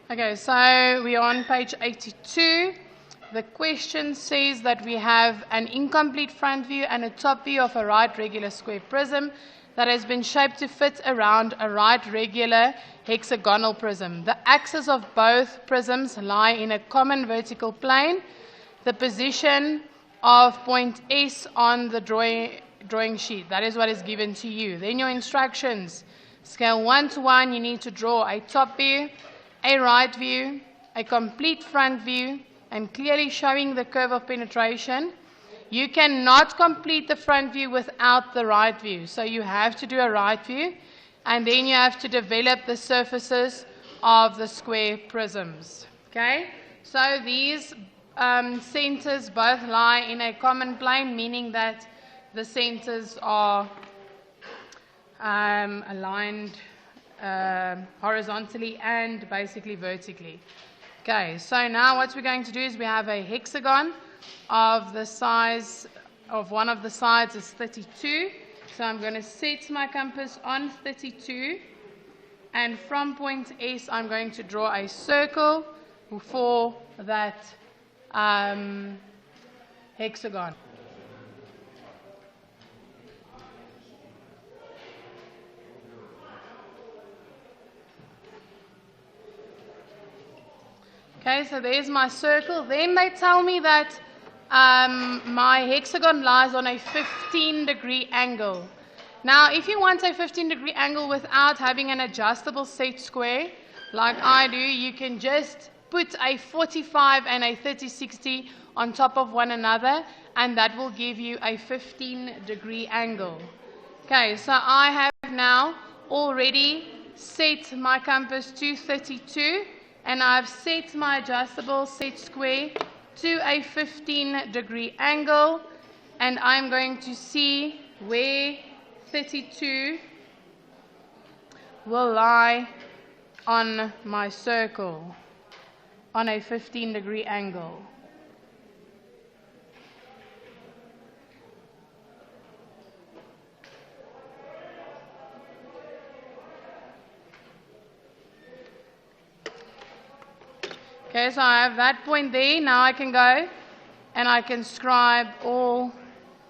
Okay, so we are on page 82. The question says that we have an incomplete front view and a top view of a right regular square prism that has been shaped to fit around a right regular hexagonal prism. The axes of both prisms lie in a common vertical plane. The position of point S on the drawing sheet, that is what is given to you. Then your instructions. Scale 1 to 1, you need to draw a top view, a right view, a complete front view, and clearly showing the curve of penetration. You cannot complete the front view without the right view. So you have to do a right view, and then you have to develop the surfaces of the square prisms. Okay? So these centers both lie in a common plane, meaning that the centers are aligned horizontally and basically vertically. Okay, so now what we're going to do is we have a hexagon of the size of one of the sides is 32. So I'm going to set my compass on 32, and from point S I'm going to draw a circle for that hexagon. Okay, so there's my circle. Then they tell me that my hexagon lies on a 15-degree angle. Now, if you want a 15-degree angle without having an adjustable set square, like I do, you can just put a 45 and a 30-60 on top of one another, and that will give you a 15-degree angle. Okay, so I have now already set my compass to 32. And I've set my adjustable set square to a 15-degree angle, and I'm going to see where 32 will lie on my circle on a 15-degree angle. Okay, so I have that point there. Now I can go and I can scribe all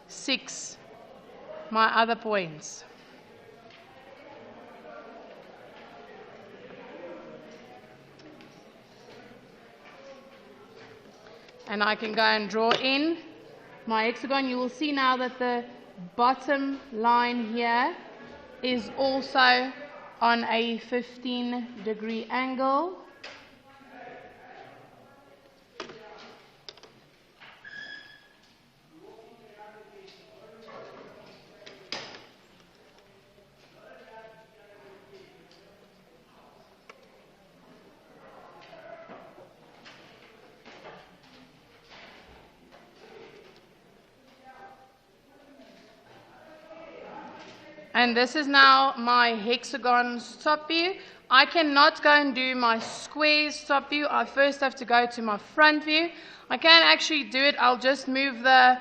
6 my other points. And I can go and draw in my hexagon. You will see now that the bottom line here is also on a 15-degree angle. And this is now my hexagon's top view. I cannot go and do my square's top view. I first have to go to my front view. I can actually do it. I'll just move the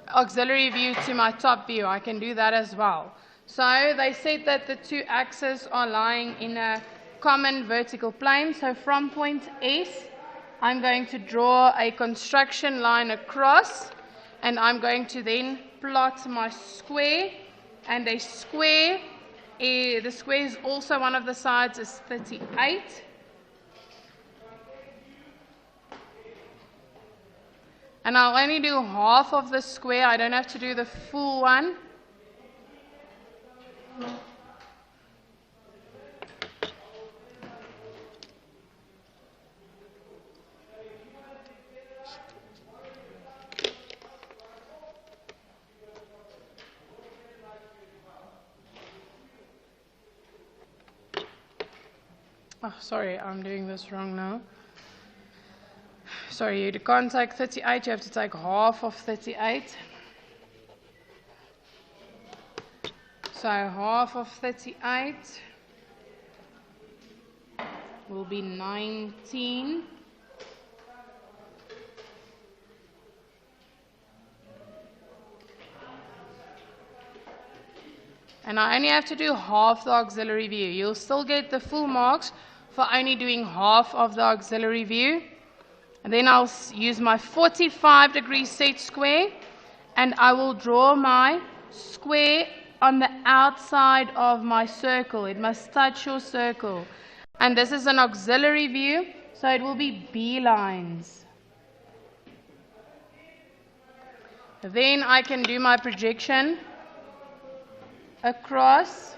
auxiliary view to my top view. I can do that as well. So they said that the 2 axes are lying in a common vertical plane. So from point S, I'm going to draw a construction line across. And I'm going to then plot my square, and a square, the square is also one of the sides is 38. And I'll only do half of the square, I don't have to do the full one. Oh, sorry, I'm doing this wrong now. Sorry, you can't take 38, you have to take half of 38. So half of 38 will be 19. and I only have to do half the auxiliary view. You'll still get the full marks for only doing half of the auxiliary view. And then I'll use my 45-degree set square, and I will draw my square on the outside of my circle. It must touch your circle. And this is an auxiliary view, so it will be B lines. Then I can do my projection across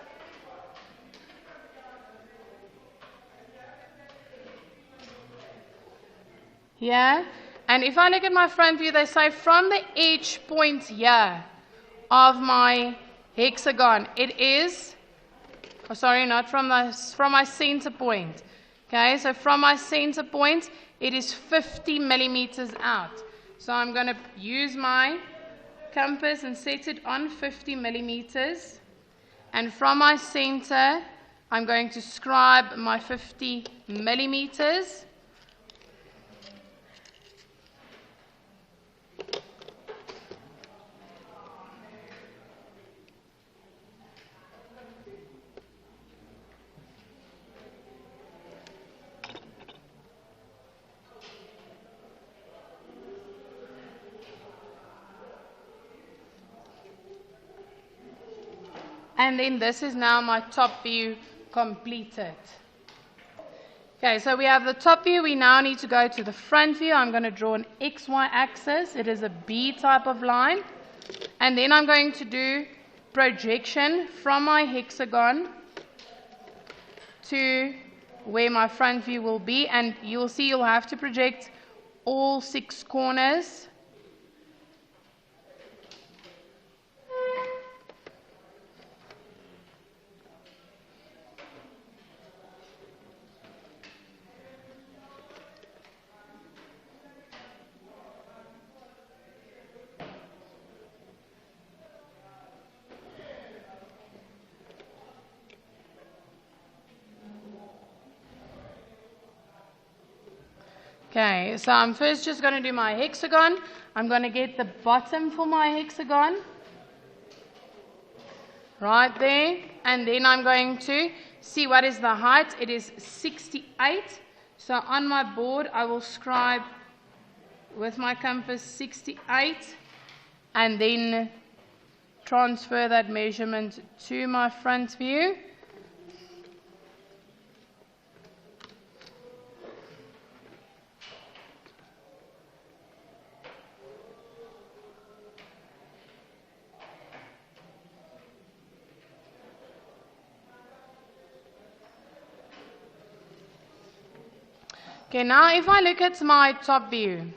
here. And if I look at my front view, they say from the edge point here of my hexagon, it is, oh sorry, not from my center point. Okay, so from my center point, it is 50 millimeters out. So I'm going to use my compass and set it on 50 millimeters. And from my center, I'm going to scribe my 50 millimeters. And then this is now my top view completed. Okay, so we have the top view. We now need to go to the front view. I'm going to draw an XY axis. It is a B type of line. And then I'm going to do projection from my hexagon to where my front view will be. And you'll see you'll have to project all 6 corners. Okay, so I'm first just going to do my hexagon. I'm going to get the bottom for my hexagon right there, and then I'm going to see what is the height. It is 68. So on my board I will scribe with my compass 68 and then transfer that measurement to my front view. Okay, now if I look at my top view,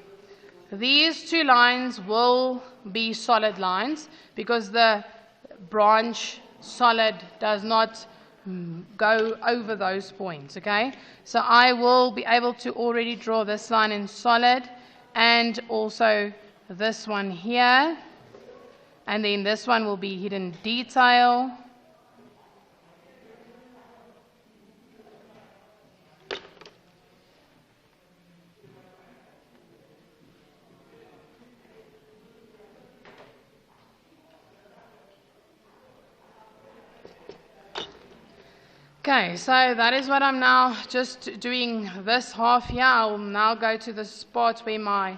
these 2 lines will be solid lines because the branch solid does not go over those points, okay? So I will be able to already draw this line in solid and also this one here, and then this one will be hidden detail. Okay, so that is what I'm now just doing this half here. I'll now go to the spot where my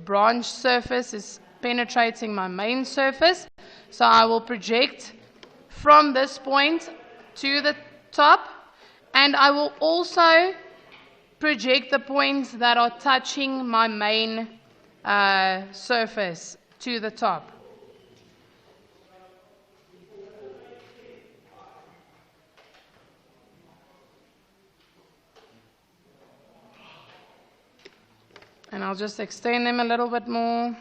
branch surface is penetrating my main surface. So I will project from this point to the top, and I will also project the points that are touching my main surface to the top. And I'll just extend them a little bit more.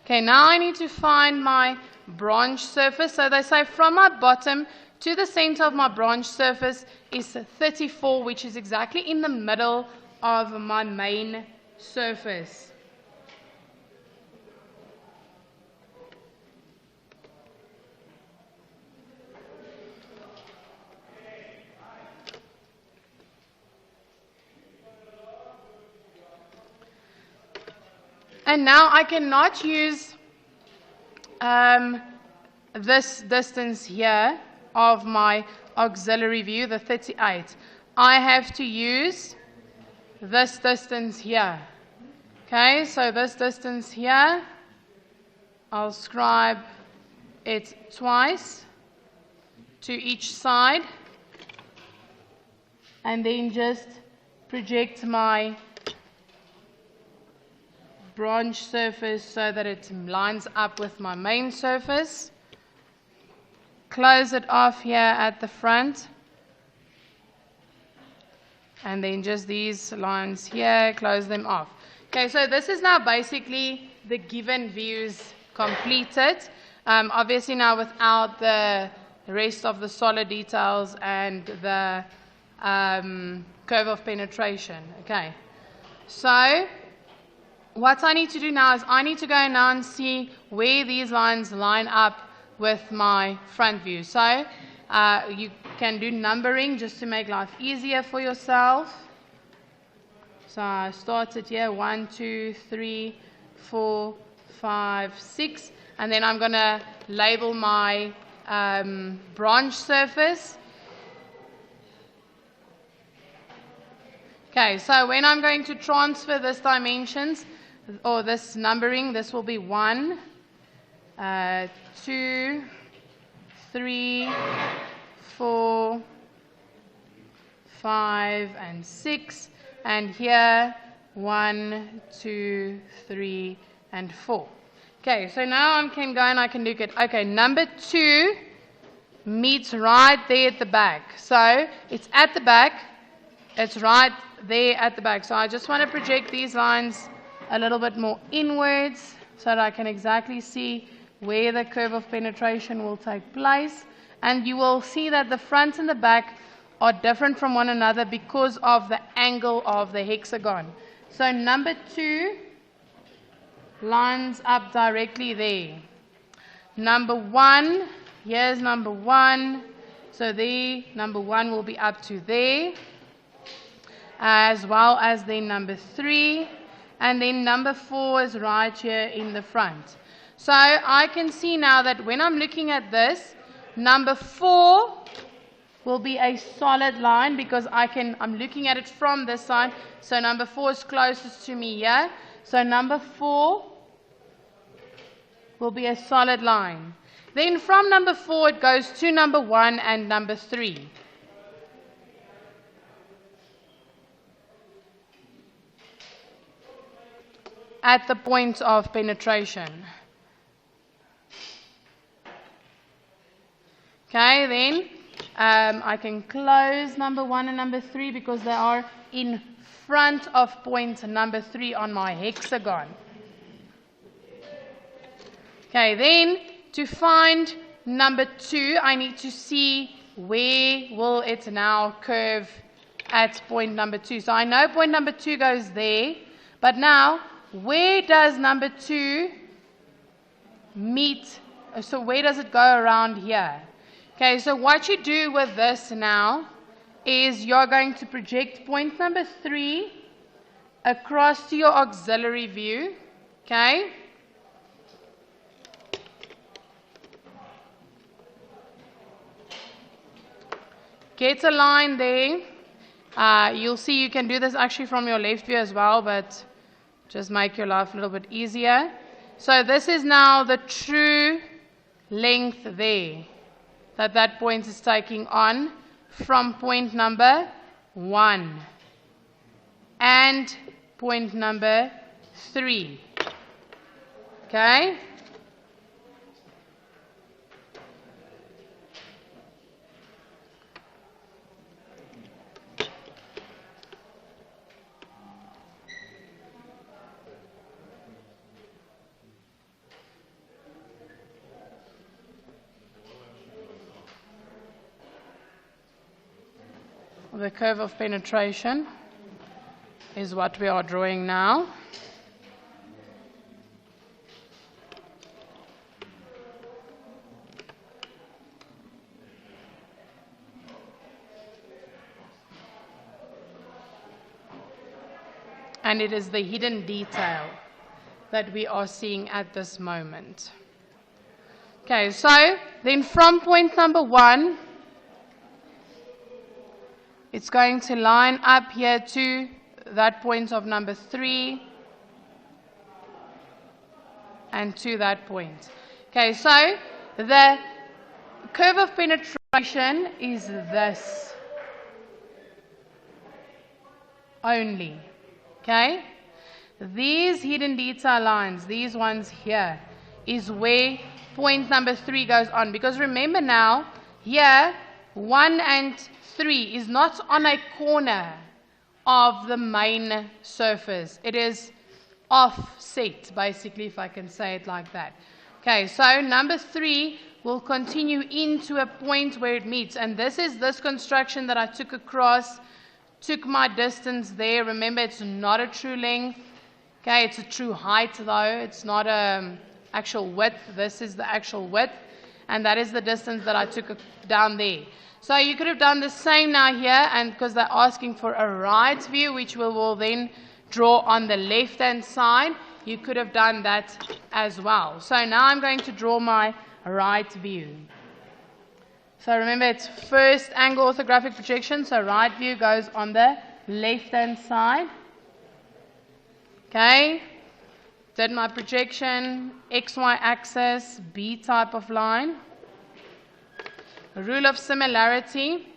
Okay, now I need to find my branch surface. So they say from my bottom to the center of my branch surface is 34, which is exactly in the middle of my main surface. And now I cannot use this distance here of my auxiliary view, the 38. I have to use this distance here. Okay, so this distance here, I'll scribe it twice to each side, and then just project my branch surface so that it lines up with my main surface. Close it off here at the front, and then just these lines here, close them off. Okay, so this is now basically the given views completed. Obviously now without the rest of the solid details and the curve of penetration. Okay, so what I need to do now is I need to go now and see where these lines line up with my front view. So you can do numbering just to make life easier for yourself. So I started here 1, 2, 3, 4, 5, 6, and then I'm going to label my branch surface. Okay, so when I'm going to transfer this dimensions or this numbering, this will be 1, 2, 3, 4, 5, and 6. And here 1, 2, 3, and 4. Okay, so now I can go and I can look at, okay, number 2 meets right there at the back. So it's at the back, it's right there at the back. So I just want to project these lines a little bit more inwards so that I can exactly see where the curve of penetration will take place. And you will see that the front and the back are different from one another because of the angle of the hexagon. So number 2 lines up directly there. Number 1, here's number 1. So there, number 1 will be up to there, as well as then number 3. And then number 4 is right here in the front. So I can see now that when I'm looking at this, number 4 will be a solid line because I'm looking at it from this side. So number 4 is closest to me here. So number 4 will be a solid line. Then from number 4 it goes to number 1 and number 3. At the point of penetration. Okay, then I can close number 1 and number 3 because they are in front of point number 3 on my hexagon. Okay, then to find number 2, I need to see where will it now curve at point number 2. So I know point number 2 goes there, but now where does number 2 meet? So where does it go around here? Okay, so what you do with this now is you're going to project point number 3 across to your auxiliary view. Okay? Get a line there. You'll see you can do this actually from your left view as well, but just make your life a little bit easier. So this is now the true length there that point is taking on from point number 1 and point number 3. Okay? The curve of penetration is what we are drawing now. And it is the hidden detail that we are seeing at this moment. Okay, so then from point number 1, it's going to line up here to that point of number 3 and to that point. Okay, so the curve of penetration is this only. Okay? These hidden detail lines, these ones here, is where point number 3 goes on. Because remember now, here, 1 and 3 is not on a corner of the main surface. It is offset, basically, if I can say it like that. Okay, so number 3 will continue into a point where it meets. And this is this construction that I took across, took my distance there. Remember, it's not a true length. Okay, it's a true height, though. It's not an actual width. This is the actual width. And that is the distance that I took down there. So you could have done the same now here, and because they're asking for a right view, which we will then draw on the left-hand side, you could have done that as well. So now I'm going to draw my right view. So remember, it's first angle orthographic projection, so right view goes on the left-hand side. Okay, did my projection, XY axis, B type of line. Rule of similarity.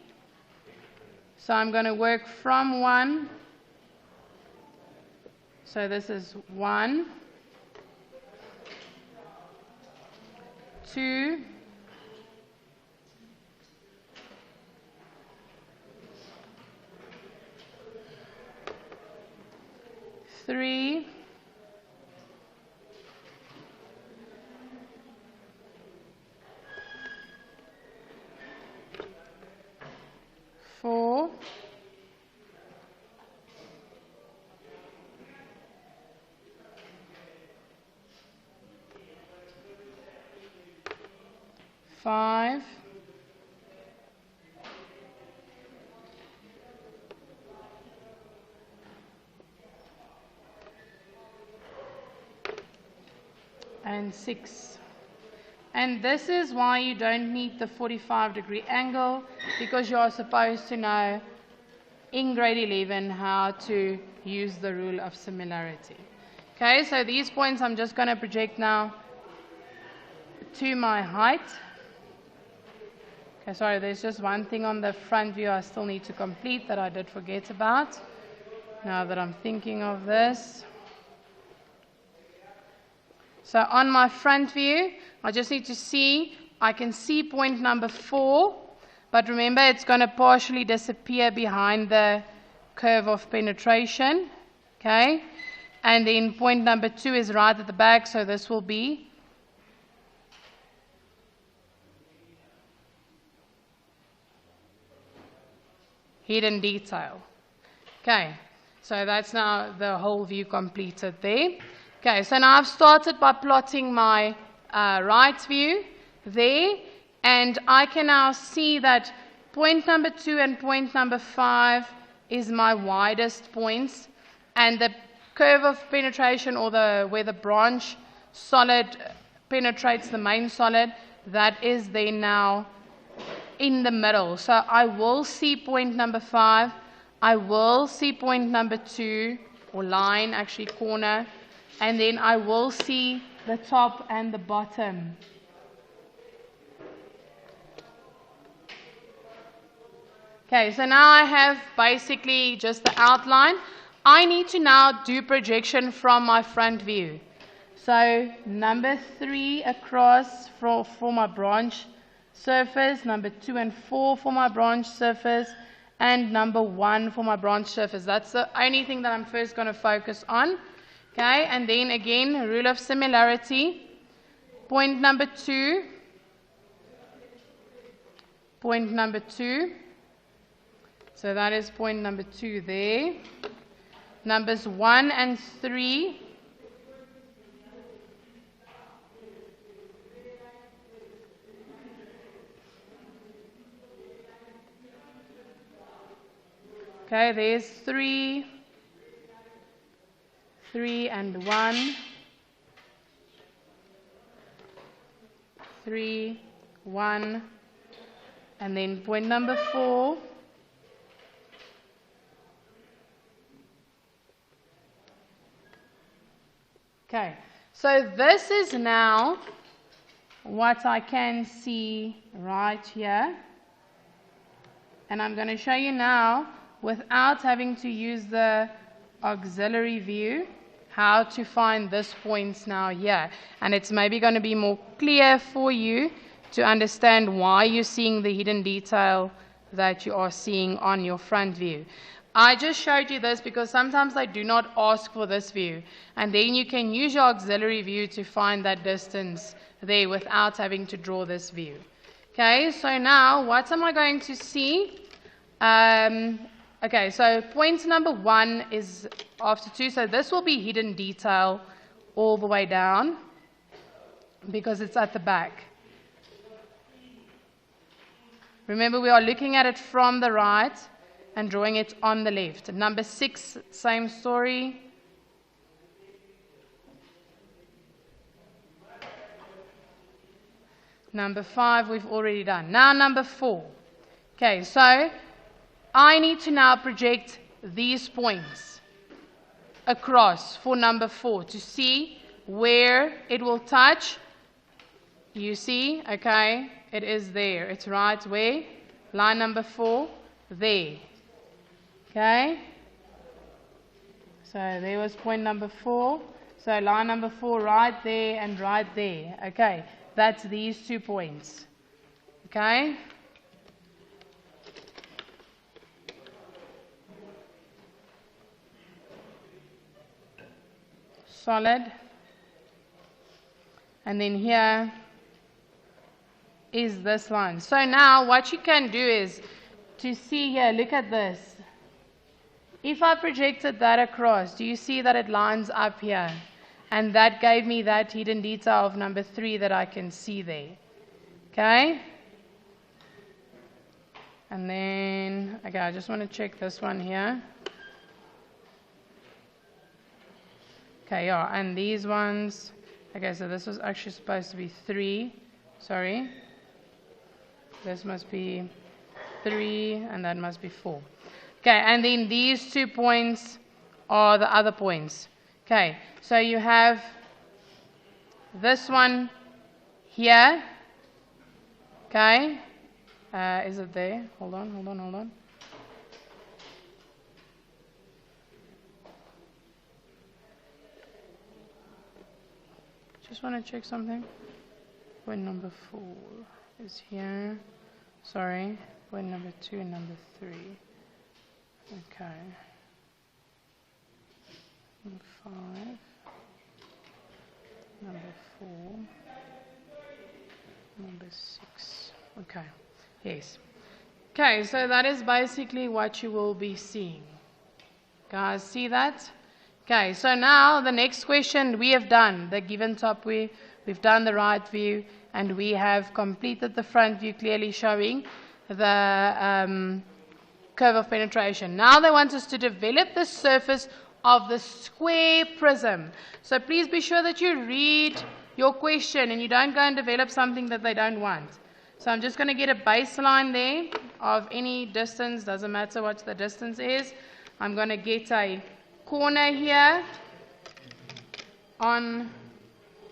So I'm going to work from 1. So this is 1, 2, 3, 4, 5, 6. And this is why you don't need the 45-degree angle, because you are supposed to know in grade 11 how to use the rule of similarity. Okay, so these points I'm just going to project now to my height. Okay, sorry, there's just one thing on the front view I still need to complete that I did forget about. Now that I'm thinking of this. So on my front view, I just need to see, I can see point number 4, but remember it's going to partially disappear behind the curve of penetration. Okay, and then point number 2 is right at the back, so this will be hidden detail. Okay, so that's now the whole view completed there. Okay, so now I've started by plotting my right view there, and I can now see that point number 2 and point number 5 is my widest points, and the curve of penetration, or where the branch solid penetrates the main solid, that is then now in the middle. So I will see point number 5, I will see point number 2, or line, actually corner, and then I will see the top and the bottom. Okay, so now I have basically just the outline. I need to now do projection from my front view. So number 3 across for my branch surface, number 2 and 4 for my branch surface, and number 1 for my branch surface. That's the only thing that I'm first going to focus on. Okay, and then again, rule of similarity. Point number 2. Point number 2. So that is point number 2 there. Numbers 1 and 3. Okay, there's 3, 3 and 1, 3, 1, and then point number 4. Okay, so this is now what I can see right here. And I'm going to show you now, without having to use the auxiliary view, how to find this point now here. And it's maybe going to be more clear for you to understand why you're seeing the hidden detail that you are seeing on your front view. I just showed you this because sometimes they do not ask for this view. And then you can use your auxiliary view to find that distance there without having to draw this view. Okay, so now what am I going to see? Okay, so point number 1 is after 2. So this will be hidden detail all the way down because it's at the back. Remember, we are looking at it from the right and drawing it on the left. Number 6, same story. Number 5, we've already done. Now number 4. Okay, so I need to now project these points across for number 4 to see where it will touch. You see, okay, it is there. It's right where? Line number 4, there. Okay, so there was point number 4. So line number 4 right there and right there. Okay, that's these 2 points. Okay. Solid. And then here is this line. So now what you can do is to see here, look at this. If I projected that across, do you see that it lines up here? And that gave me that hidden detail of number 3 that I can see there. Okay? And then, okay, I just want to check this one here. Okay, yeah, and these ones, okay, so this was actually supposed to be 3. Sorry. This must be 3, and that must be 4. Okay, and then these 2 points are the other points. Okay, so you have this one here. Okay, is it there? Hold on. Just want to check something. Point number 4 is here. Sorry, point number 2 and number 3. Okay. Number 5. Number 4. Number 6. Okay. Yes. Okay, so that is basically what you will be seeing. Guys, see that? Okay, so now the next question we have done, the given top view, we've done the right view, and we have completed the front view clearly showing the curve of penetration. Now they want us to develop the surface of the square prism. So please be sure that you read your question and you don't go and develop something that they don't want. So I'm just going to get a baseline there of any distance, doesn't matter what the distance is. I'm going to get a corner here on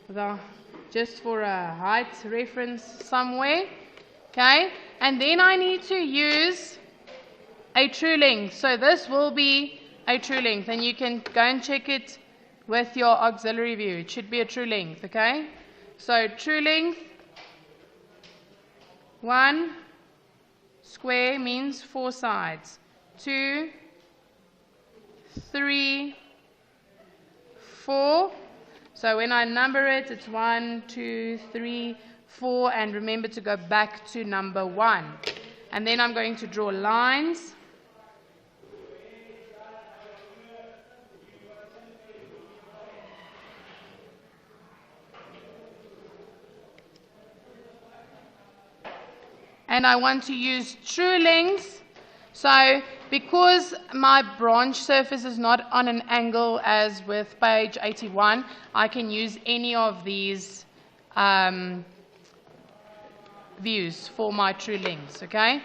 the, just for a height reference somewhere. Okay, and then I need to use a true length. So this will be a true length, and you can go and check it with your auxiliary view. It should be a true length, okay? So true length, 1 square means 4 sides. 2, 3, 4. So when I number it, it's 1, 2, 3, 4, and remember to go back to number 1. And then I'm going to draw lines. And I want to use true lengths. So because my branch surface is not on an angle as with page 81, I can use any of these views for my true lengths, okay?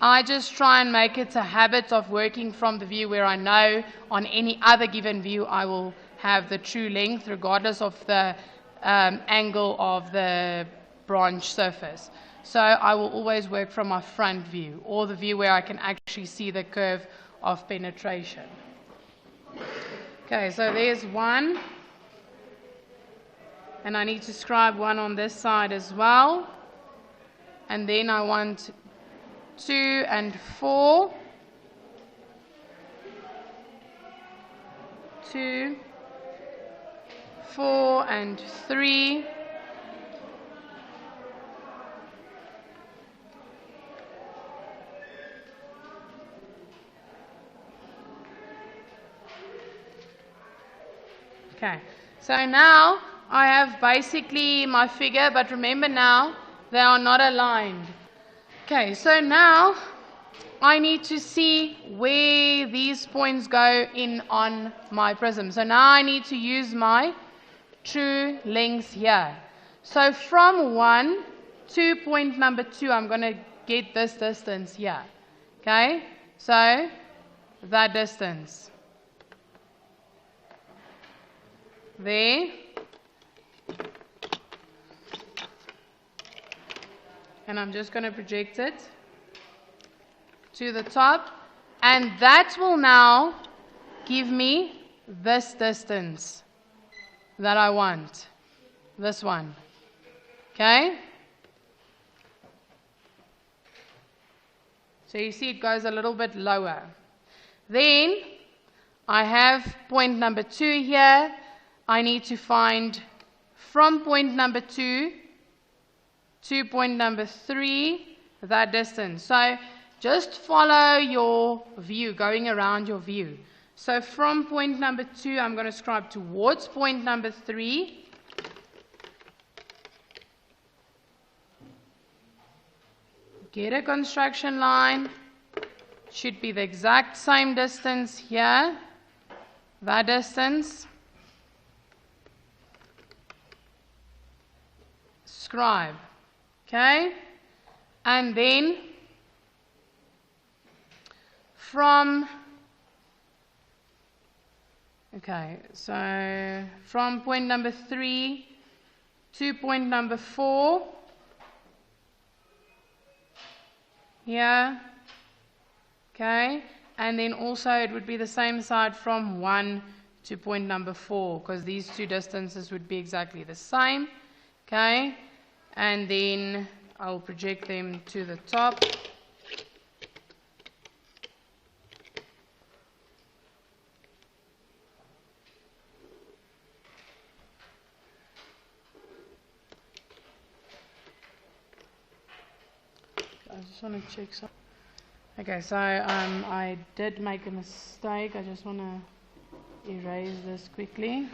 I just try and make it a habit of working from the view where I know on any other given view I will have the true length regardless of the angle of the branch surface. So I will always work from my front view, or the view where I can actually see the curve of penetration. Okay, so there's one. And I need to scribe one on this side as well. And then I want 2 and 4. 2, 4 and 3. Okay, so now I have basically my figure, but remember now they are not aligned. Okay, so now I need to see where these points go in on my prism. So now I need to use my true length here. So from 1 to point number 2, I'm going to get this distance here. Okay, so that distance. There. And I'm just going to project it to the top. And that will now give me this distance that I want. This one. Okay? So you see it goes a little bit lower. Then I have point number 2 here. I need to find from point number 2 to point number 3 that distance. So just follow your view, going around your view. So from point number 2, I'm going to scribe towards point number 3. Get a construction line. Should be the exact same distance here. That distance. Scribe. Okay? And then from, okay, so from point number 3 to point number 4, here, okay, and then also it would be the same side from 1 to point number 4, because these two distances would be exactly the same, okay, and then I'll project them to the top. I just want to check something. Okay, so I did make a mistake. I just want to erase this quickly.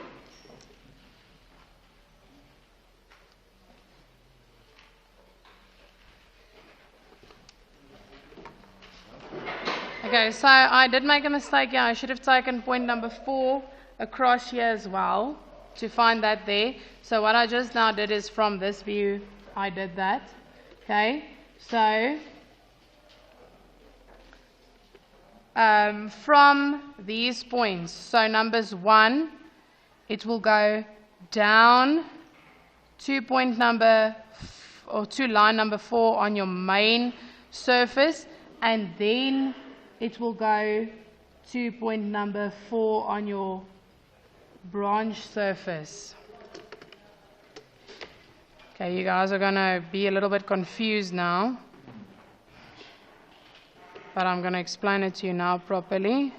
Okay, so I did make a mistake here. I should have taken point number 4 across here as well to find that there. So what I just now did is from this view, I did that. Okay, so from these points, so numbers 1, it will go down to point number, or to line number 4 on your main surface, and then it will go to point number 4 on your branch surface. Okay, you guys are going to be a little bit confused now, but I'm going to explain it to you now properly.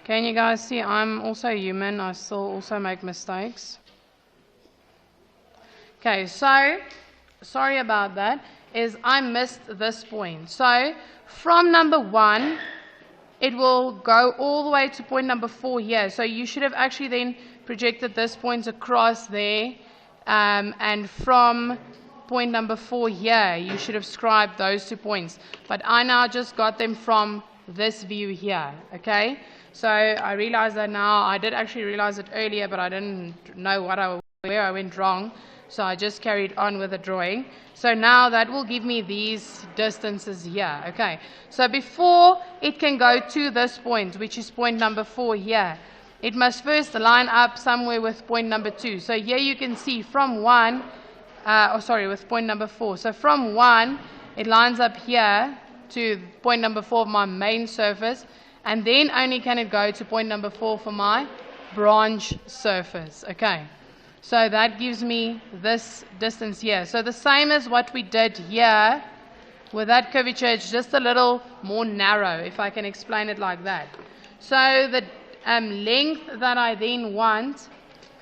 Can you guys see I'm also human? I still also make mistakes. Okay, so sorry about that. Is I missed this point. So from number 1, it will go all the way to point number 4 here. So you should have actually then projected this point across there, and from point number 4 here, you should have scribed those 2 points. But I now just got them from this view here, okay? So I realize that now. I did actually realize it earlier, but I didn't know where I went wrong. So I just carried on with the drawing. So now that will give me these distances here. Okay. So before it can go to this point, which is point number 4 here, it must first line up somewhere with point number 2. So here you can see from 1, with point number 4. So from 1, it lines up here to point number 4 of my main surface, and then only can it go to point number 4 for my branch surface. Okay. So that gives me this distance here. So the same as what we did here with that curvature, it's just a little more narrow, if I can explain it like that. So the length that I then want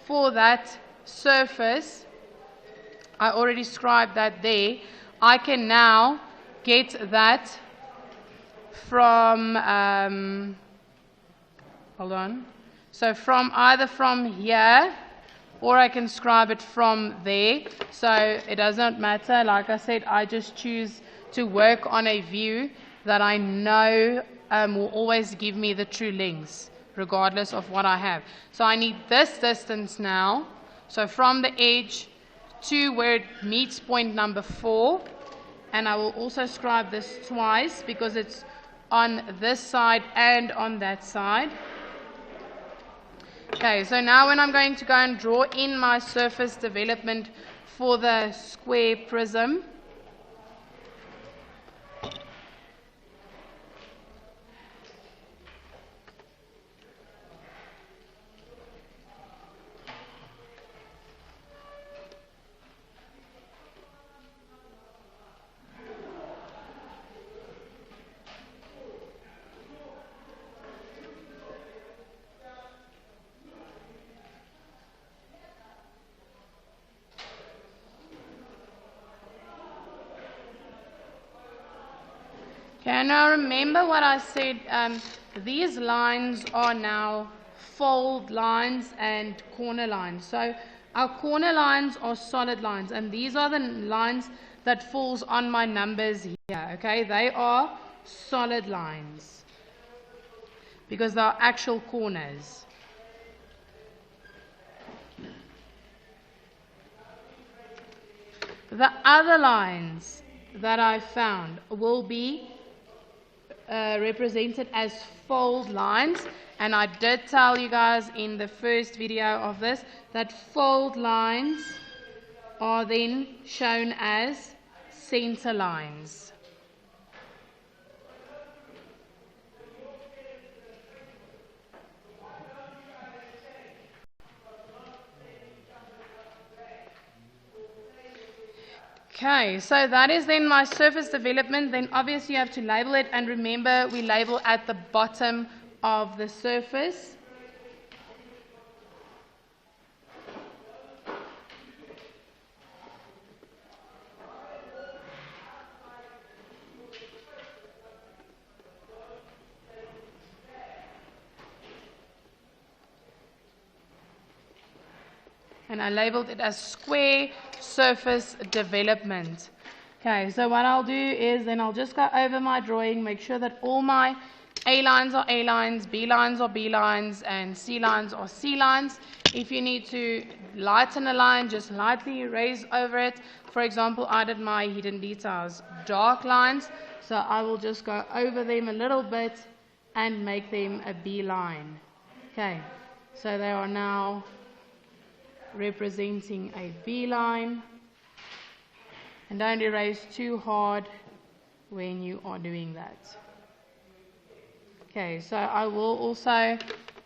for that surface, I already described that there. I can now get that from, so from either from here, or I can scribe it from there. So it does not matter. Like I said, I just choose to work on a view that I know will always give me the true lengths, regardless of what I have. So I need this distance now. So from the edge to where it meets point number 4. And I will also scribe this twice because it's on this side and on that side. Okay, so now when I'm going to go and draw in my surface development for the square prism, okay, now remember what I said, these lines are now fold lines and corner lines. So our corner lines are solid lines, and these are the lines that falls on my numbers here, okay? They are solid lines because they are actual corners. The other lines that I found will be represented as fold lines, and I did tell you guys in the first video of this that fold lines are then shown as center lines. Okay, so that is then my surface development. Then obviously you have to label it, and remember we label at the bottom of the surface. And I labeled it as square surface development. Okay, so what I'll do is then I'll just go over my drawing, make sure that all my A lines are A lines, B lines are B lines, and C lines are C lines. If you need to lighten a line, just lightly erase over it. For example, I did my hidden details dark lines, so I will just go over them a little bit and make them a B line. Okay, so they are now representing a B line, and don't erase too hard when you are doing that. Okay, so I will also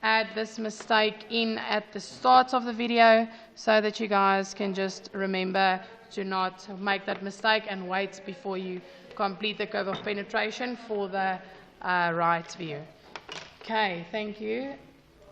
add this mistake in at the start of the video so that you guys can just remember to not make that mistake and wait before you complete the curve of penetration for the right view. Okay, thank you.